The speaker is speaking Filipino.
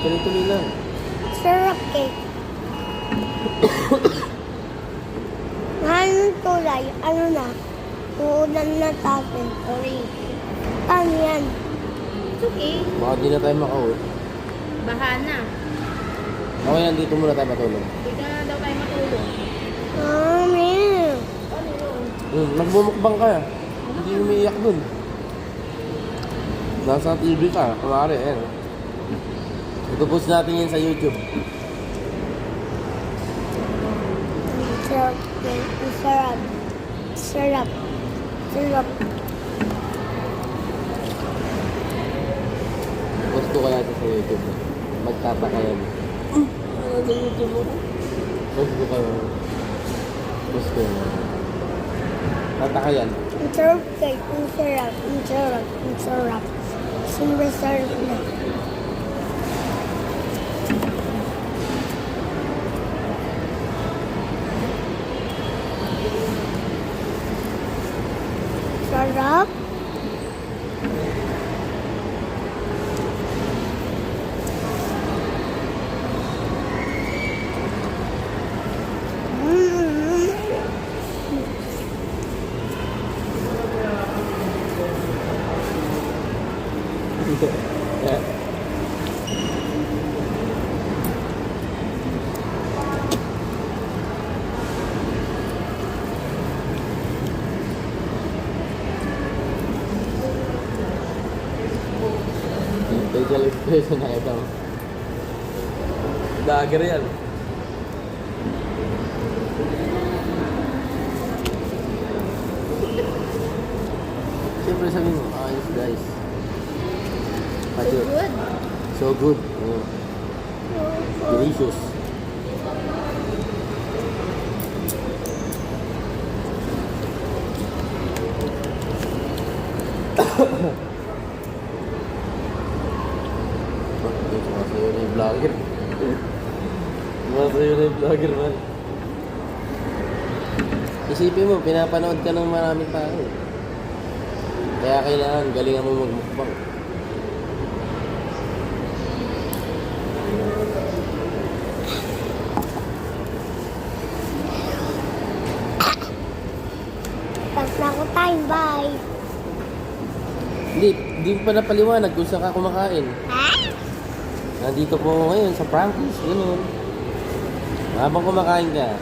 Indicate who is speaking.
Speaker 1: Tuloy-tuloy lang.
Speaker 2: Sarap cake. Anong tulay? Ano na? Uulan na natin. Sorry. Ano yan?
Speaker 3: It's okay.
Speaker 1: Baka di na tayo makauwi.
Speaker 3: Baha na.
Speaker 1: Okay, nandito muna tayo matulog.
Speaker 3: Hindi ka na daw tayo matulog.
Speaker 2: Amen.
Speaker 3: Ano yun?
Speaker 1: Nagmumukbang ka. Hindi umiiyak dun. Nasa TV ka. Kumari, eh. Ito post natin yan sa YouTube.
Speaker 2: Sarap cake. Sarap. Sarap. Sarap.
Speaker 1: Post ko kaya sa YouTube. Magtataka yan. Ano sa YouTube mo? Post ko kayo. Post ko yan. Tataka yan.
Speaker 2: Ang sarap cake. Ang sarap. Ang sarap. Ang sarap. Siyempre sarap na. Sarap.
Speaker 1: Facial expression na ito. Dagger yan. Siyempre sabihin mo, ayos guys.
Speaker 3: So good.
Speaker 1: So good. Oh. Delicious. Sumasayo na yung vlogger. Sumasayo na yung vlogger, man. Isipin mo, pinapanood ka ng maraming tao. Kaya kailangan galingan mo magmukbang.
Speaker 2: Tapos na ako time. Bye.
Speaker 1: Hindi pa napaliwanag kung saan ka kumakain. Nandito po ako ngayon sa Frankie's, gano'n. Habang kumakain ka,